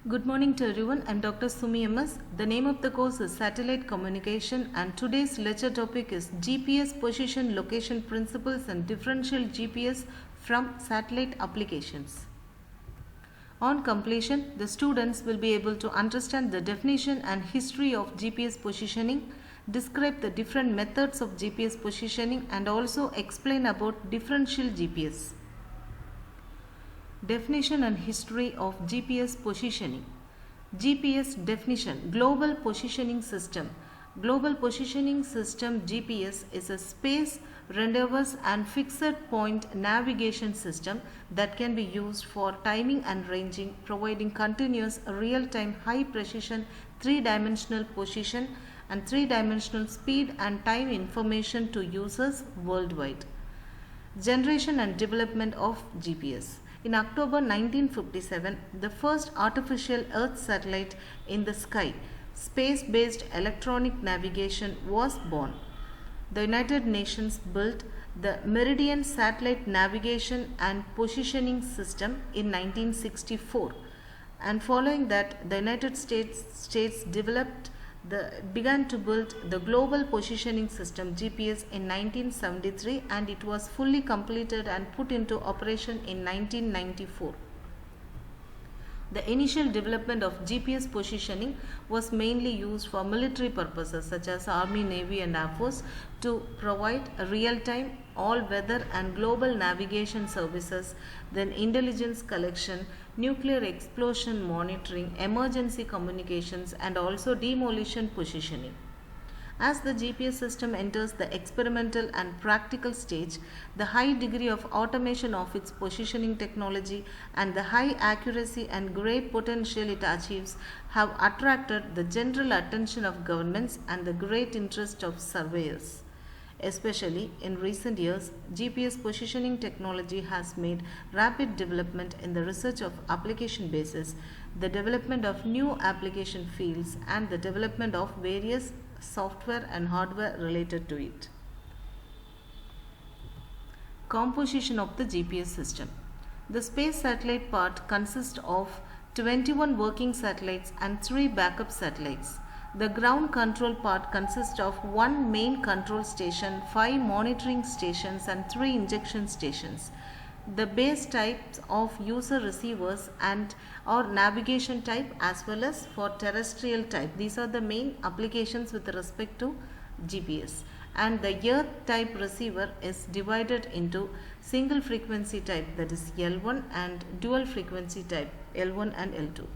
Good morning to everyone. I'm Dr. Sumi MS. The name of the course is Satellite Communication and today's lecture topic is GPS Position Location Principles and Differential GPS from Satellite Applications. On completion, the students will be able to understand the definition and history of GPS positioning, describe the different methods of GPS positioning and also explain about differential GPS. Definition and history of GPS positioning. GPS definition: Global Positioning System. Global Positioning System (GPS) is a space, rendezvous and fixed point navigation system that can be used for timing and ranging, providing continuous, real-time, high-precision, three-dimensional position and three-dimensional speed and time information to users worldwide. Generation and development of GPS. In October 1957, the first artificial Earth satellite in the sky, space-based electronic navigation, was born. The United Nations built the Meridian Satellite Navigation and Positioning System in 1964, and following that, the United States began to build the Global Positioning System (GPS) in 1973, and it was fully completed and put into operation in 1994. The initial development of GPS positioning was mainly used for military purposes such as Army, Navy and Air Force to provide real-time, all-weather and global navigation services, then intelligence collection, nuclear explosion monitoring, emergency communications and also demolition positioning. As the GPS system enters the experimental and practical stage, the high degree of automation of its positioning technology and the high accuracy and great potential it achieves have attracted the general attention of governments and the great interest of surveyors. Especially in recent years, GPS positioning technology has made rapid development in the research of application bases, the development of new application fields and the development of various software and hardware related to it. Composition of the GPS system. The space satellite part consists of 21 working satellites and 3 backup satellites. The ground control part consists of 1 main control station, 5 monitoring stations and 3 injection stations. The base types of user receivers and or navigation type as well as for terrestrial type. These are the main applications with respect to GPS. And the earth type receiver is divided into single frequency type, that is L1, and dual frequency type L1 and L2.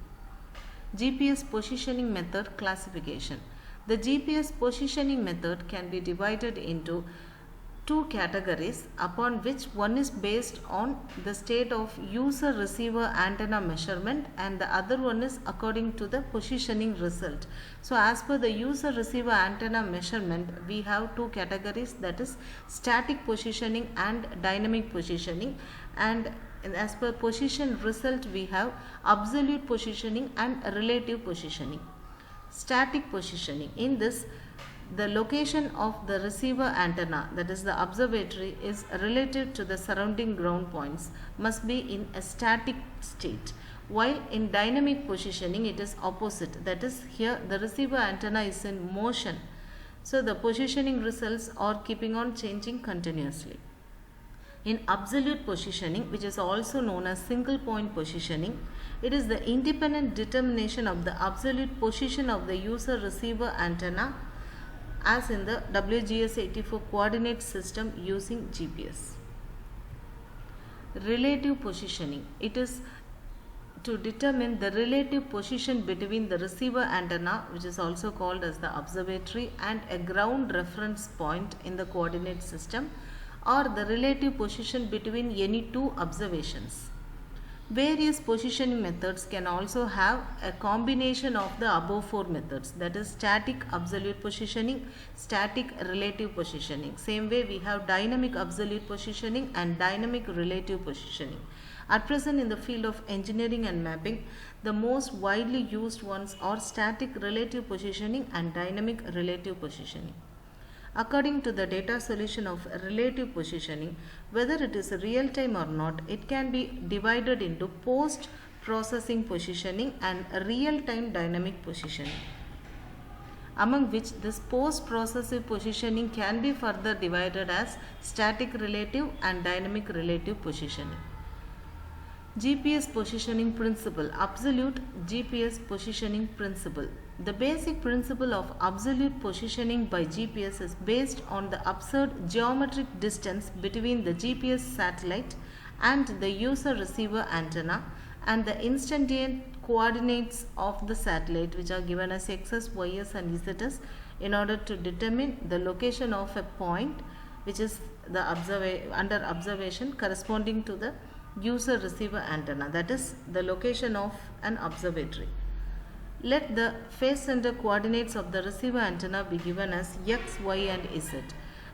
GPS positioning method classification. The GPS positioning method can be divided into 2 categories, upon which one is based on the state of user receiver antenna measurement and the other one is according to the positioning result. So as per the user receiver antenna measurement, we have 2 categories, that is static positioning and dynamic positioning, and as per position result we have absolute positioning and relative positioning. Static positioning: in this, the location of the receiver antenna, that is the observatory, is relative to the surrounding ground points, must be in a static state, while in dynamic positioning it is opposite, that is here the receiver antenna is in motion, so the positioning results are keeping on changing continuously. In absolute positioning, which is also known as single point positioning, it is the independent determination of the absolute position of the user receiver antenna as in the WGS84 coordinate system using GPS. Relative positioning: it is to determine the relative position between the receiver antenna, which is also called as the observatory, and a ground reference point in the coordinate system, or the relative position between any 2 observations. Various positioning methods can also have a combination of the above 4 methods, that is static absolute positioning, static relative positioning. Same way we have dynamic absolute positioning and dynamic relative positioning. At present in the field of engineering and mapping, the most widely used ones are static relative positioning and dynamic relative positioning. According to the data solution of relative positioning, whether it is real time or not, it can be divided into post processing positioning and real-time dynamic positioning, among which this post-processive positioning can be further divided as static relative and dynamic relative positioning. GPS positioning principle, absolute GPS positioning principle. The basic principle of absolute positioning by GPS is based on the absurd geometric distance between the GPS satellite and the user receiver antenna and the instantaneous coordinates of the satellite, which are given as x's, y's and z's, in order to determine the location of a point which is under observation corresponding to the user receiver antenna, that is the location of an observatory. Let the phase center coordinates of the receiver antenna be given as x, y and z.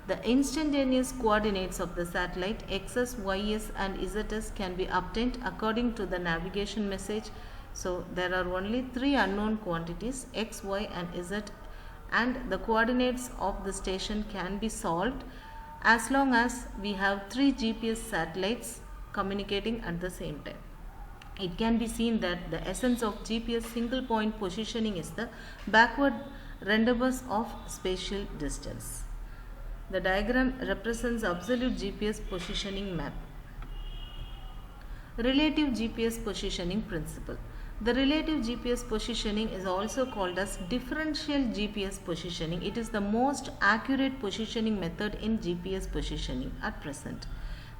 The instantaneous coordinates of the satellite x's, y's and z's can be obtained according to the navigation message. So there are only three unknown quantities x, y and z, and the coordinates of the station can be solved as long as we have three GPS satellites communicating at the same time. It can be seen that the essence of GPS single point positioning is the backward rendezvous of spatial distance. The diagram represents absolute GPS positioning map. Relative GPS positioning principle. The relative GPS positioning is also called as differential GPS positioning. It is the most accurate positioning method in GPS positioning at present.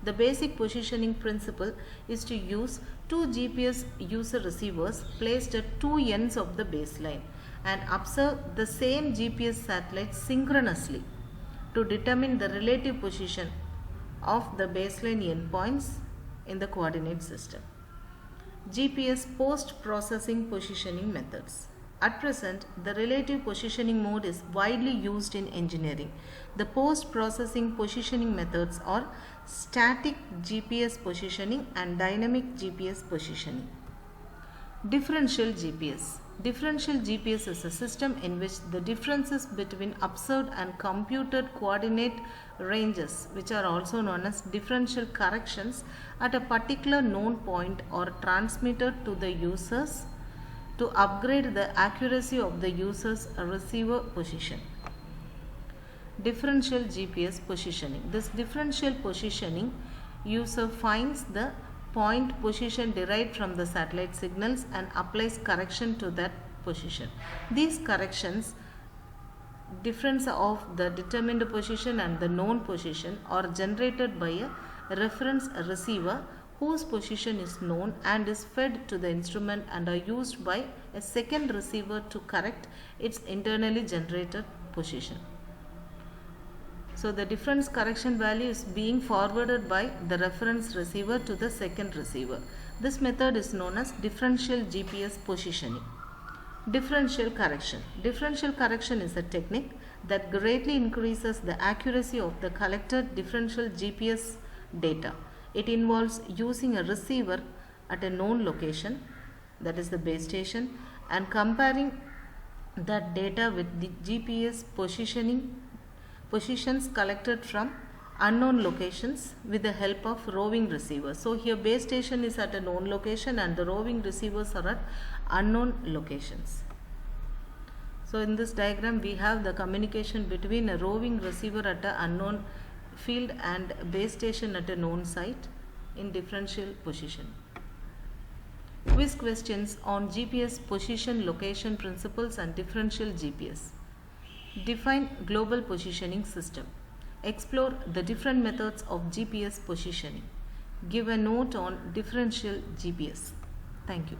The basic positioning principle is to use two GPS user receivers placed at two ends of the baseline and observe the same GPS satellite synchronously to determine the relative position of the baseline endpoints in the coordinate system. GPS post-processing positioning methods. At present, the relative positioning mode is widely used in engineering. The post-processing positioning methods are static GPS positioning and dynamic GPS positioning. Differential GPS. Differential GPS is a system in which the differences between observed and computed coordinate ranges, which are also known as differential corrections, at a particular known point are transmitted to the users to upgrade the accuracy of the user's receiver position. Differential GPS positioning. This differential positioning, user finds the point position derived from the satellite signals and applies correction to that position. These corrections, difference of the determined position and the known position, are generated by a reference receiver whose position is known and is fed to the instrument and are used by a second receiver to correct its internally generated position. So the difference correction value is being forwarded by the reference receiver to the second receiver. This method is known as differential GPS positioning. Differential correction. Differential correction is a technique that greatly increases the accuracy of the collected differential GPS data. It involves using a receiver at a known location, that is the base station, and comparing that data with the GPS positions collected from unknown locations with the help of roving receivers. So here base station is at a known location and the roving receivers are at unknown locations. So in this diagram we have the communication between a roving receiver at an unknown field and base station at a known site in differential position. Quiz questions on GPS position location principles and differential GPS. Define global positioning system. Explore the different methods of GPS positioning. Give a note on differential GPS. Thank you.